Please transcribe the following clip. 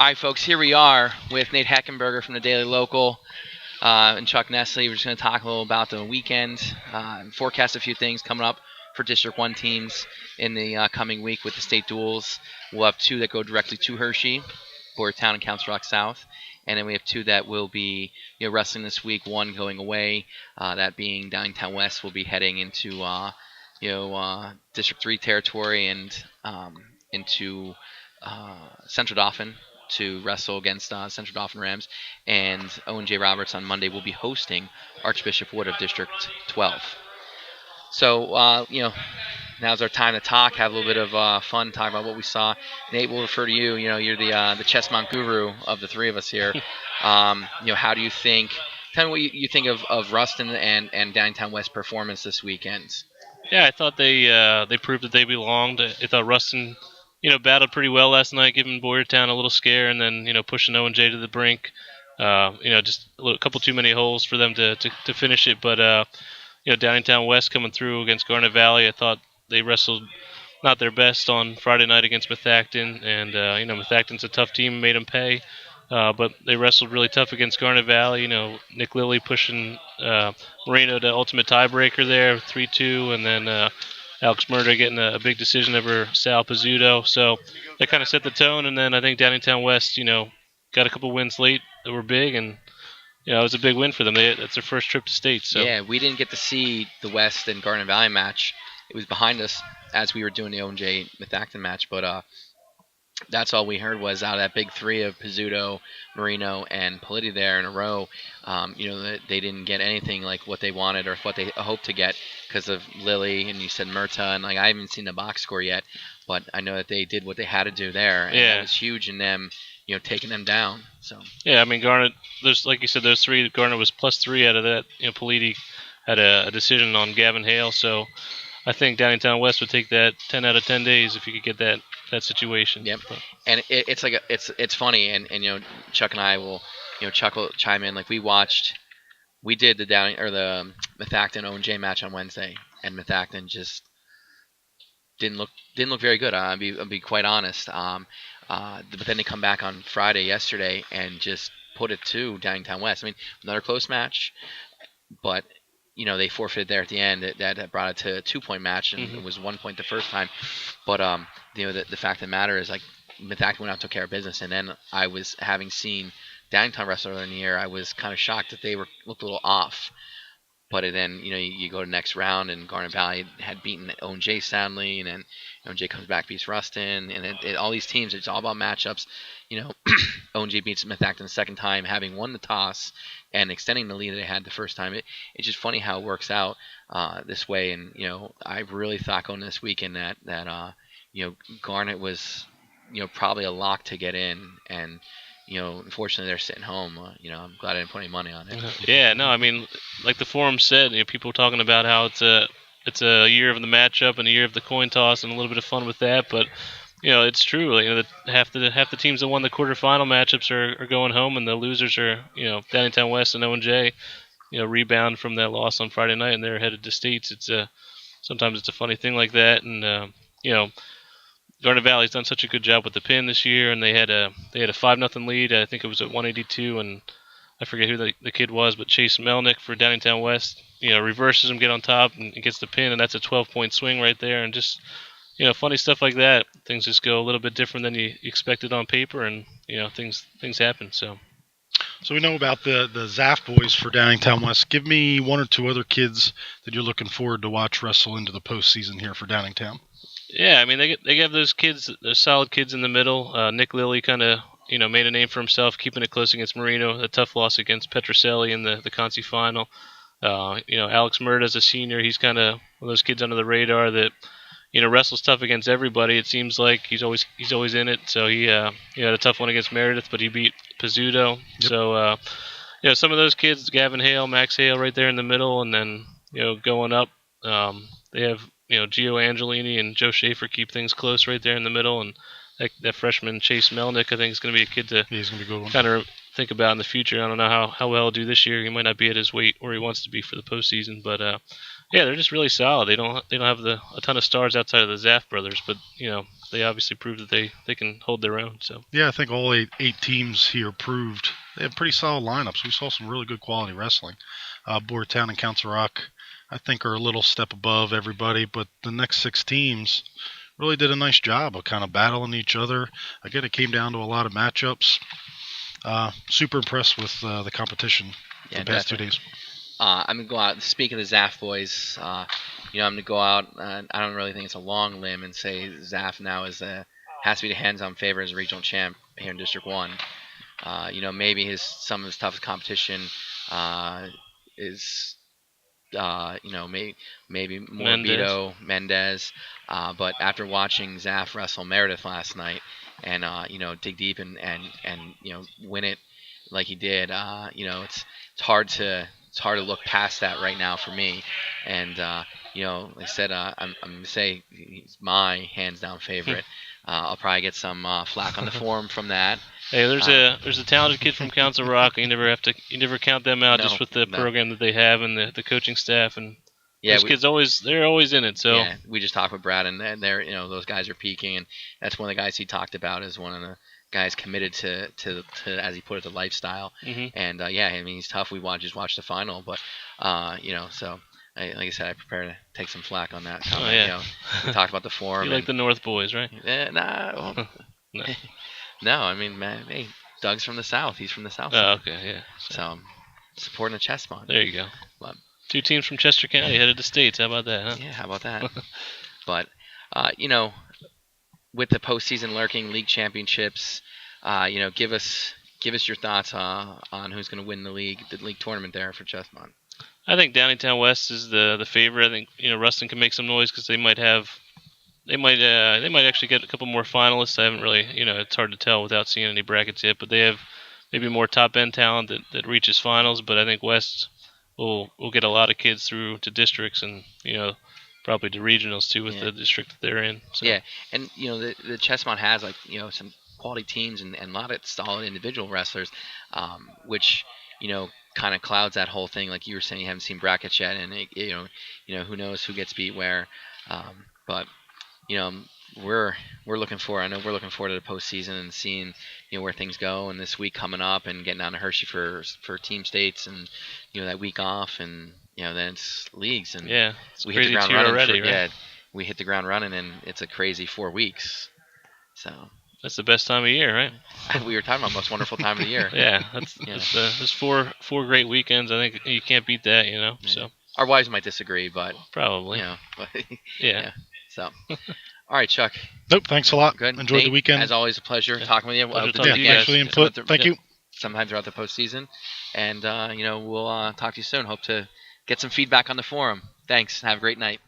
All right, folks, here we are with Nate Heckenberger from the Daily Local and Chuck Nesley. We're just going to talk a little about the weekend, forecast a few things coming up for District 1 teams in the coming week with the state duels. We'll have two that go directly to Hershey, Boyertown and Council Rock South. And then we have two that will be wrestling this week, one going away, that being Downingtown West will be heading into District 3 territory and into Central Dauphin to wrestle against Central Dauphin Rams, and Owen J. Roberts on Monday will be hosting Archbishop Wood of District 12. So, now's our time to talk, have a little bit of fun, talk about what we saw. Nate, we'll refer to you. You're the Chessmont guru of the three of us here. How do you think? Tell me what you think of Ruston and Downingtown West performance this weekend. Yeah, I thought they proved that they belonged. I thought Ruston, battled pretty well last night, giving Boyertown a little scare, and then pushing Owen J to the brink. Just a couple too many holes for them to finish it. But Downingtown West coming through against Garnet Valley, I thought they wrestled not their best on Friday night against Methacton, and Methacton's a tough team, made them pay. But they wrestled really tough against Garnet Valley. Nick Lilly pushing Moreno to ultimate tiebreaker there, 3-2, and then Alex Murder getting a big decision over Sal Pizzuto. So that kind of set the tone. And then I think Downingtown West, got a couple wins late that were big, and it was a big win for them. That's their first trip to state. So yeah, we didn't get to see the West and Garnet Valley match. It was behind us as we were doing the O&J Methacton match, but that's all we heard was out of that big three of Pizzuto, Marino, and Politi there in a row. They didn't get anything like what they wanted or what they hoped to get because of Lilly, and you said Murta, and I haven't seen the box score yet, but I know that they did what they had to do there, and that was huge in them, taking them down. So yeah, I mean Garnet. There's like you said, those three. Garnet was +3 out of that. Politi had a decision on Gavin Hale, so I think Downingtown West would take that 10 out of 10 days if you could get that situation. Yep. And it's funny, and Chuck and I will Chuck will chime in. Like we did the the Methacton O&J match on Wednesday, and Methacton just didn't look very good. I'll be quite honest. But then they come back on Friday yesterday and just put it to Downingtown West. I mean, another close match, but they forfeited there at the end. That brought it to a 2-point match, and it was 1 point the first time. But the fact of the matter is, like, Methacton went out and took care of business, and then I was having seen Downingtown wrestle earlier in the year. I was kind of shocked that they looked a little off. But then you go to the next round, and Garnet Valley had beaten O&J soundly, and then O&J comes back, beats Ruston, and all these teams, it's all about matchups. O&J beats Methacton the second time, having won the toss and extending the lead that they had the first time. It's just funny how it works out this way. And I really thought going this weekend that Garnet was probably a lock to get in, and unfortunately they're sitting home. I'm glad I didn't put any money on it. Yeah, no, I mean, like the forum said, people talking about how it's a year of the matchup and a year of the coin toss and a little bit of fun with that, but it's true. That half the teams that won the quarterfinal matchups are going home, and the losers are Downingtown West and O&J. Rebound from that loss on Friday night, and they're headed to states. Sometimes it's a funny thing like that, and Garnet Valley's done such a good job with the pin this year, and they had a 5-0 lead. I think it was at 182, and I forget who the kid was, but Chase Melnick for Downingtown West, reverses him, get on top, and gets the pin, and that's a 12-point swing right there. And just funny stuff like that. Things just go a little bit different than you expected on paper, and things happen. So we know about the Zaff boys for Downingtown West. Give me one or two other kids that you're looking forward to watch wrestle into the postseason here for Downingtown. Yeah, I mean they have those kids, those solid kids in the middle. Nick Lilly kind of made a name for himself, keeping it close against Marino. A tough loss against Petrocelli in the Conci final. Alex Murda is a senior. He's kind of one of those kids under the radar that wrestles tough against everybody. It seems like he's always in it. So he had a tough one against Meredith, but he beat Pizzuto. Yep. So some of those kids, Gavin Hale, Max Hale, right there in the middle, and then going up, they have Gio Angelini and Joe Schaefer keep things close right there in the middle, and that freshman Chase Melnick, I think, is going to be a kid to kind of think about in the future. I don't know how well he'll do this year. He might not be at his weight where he wants to be for the postseason, but Yeah, they're just really solid. They don't have a ton of stars outside of the Zaff brothers, but they obviously proved that they can hold their own. So Yeah, I think all eight teams here proved they have pretty solid lineups. We saw some really good quality wrestling. Boardtown and Council Rock, I think, are a little step above everybody, but the next 6 teams really did a nice job of kind of battling each other. Again, it came down to a lot of matchups. Super impressed with the competition Yeah, the past definitely. 2 days. I'm gonna go out. Speaking of the Zaff boys, I'm gonna go out. I don't really think it's a long limb and say Zaff now has to be the hands-on favorite as a regional champ here in District One. Maybe some of his toughest competition is maybe Mendez. Morbido, Mendez. But after watching Zaff wrestle Meredith last night and dig deep and win it like he did, it's hard to look past that right now for me. And like I said, I'm gonna say he's my hands down favorite. I'll probably get some flack on the forum from that. Hey, there's a talented kid from Council Rock. You never count them out No, just with the no. program that they have and the coaching staff and Yeah, those kids they're always in it. So yeah, we just talked with Brad, and they're those guys are peaking, and that's one of the guys he talked about as one of the guys committed to as he put it, the lifestyle. mhm. And yeah, I mean he's tough. We just watched the final, but so like I said, I prepare to take some flack on that comment. Yeah. We talked about the forum. You like the North boys, right? Nah, well, No. no, I mean, man, hey, Doug's from the south. He's from the south Oh, side, okay, yeah. so supporting the chess mod. There you go. But 2 teams from Chester County headed to states. How about that, huh? yeah, how about that? But with the postseason lurking, league championships, give us your thoughts on who's going to win the league tournament there for Chessmont. I think Downingtown West is the favorite. I think Ruston can make some noise because they might actually get a couple more finalists. I haven't really it's hard to tell without seeing any brackets yet, but they have maybe more top end talent that reaches finals. But I think West will get a lot of kids through to districts and probably to regionals too with the district that they're in. So. Yeah, and the Chessmont has some quality teams and a lot of solid individual wrestlers, which kind of clouds that whole thing. Like you were saying, you haven't seen brackets yet, and who knows who gets beat where. But we're looking forward. I know we're looking forward to the postseason and seeing where things go. And this week coming up, and getting down to Hershey for team states, and that week off, and then it's leagues, and yeah, we hit the ground running already. Right? Yeah, we hit the ground running, and it's a crazy 4 weeks. So that's the best time of year, right? we were talking about most wonderful time of the year. Yeah, there's four great weekends. I think you can't beat that, Yeah. So Our wives might disagree, but probably, but yeah. So, all right, Chuck. Nope, thanks a lot. Good. Enjoyed Nate, the weekend. As always, a pleasure talking with you. Pleasure The talking Yeah, to you thanks guys. for the input. Thank you. sometime throughout the postseason, and we'll talk to you soon. Hope to get some feedback on the forum. Thanks. Have a great night.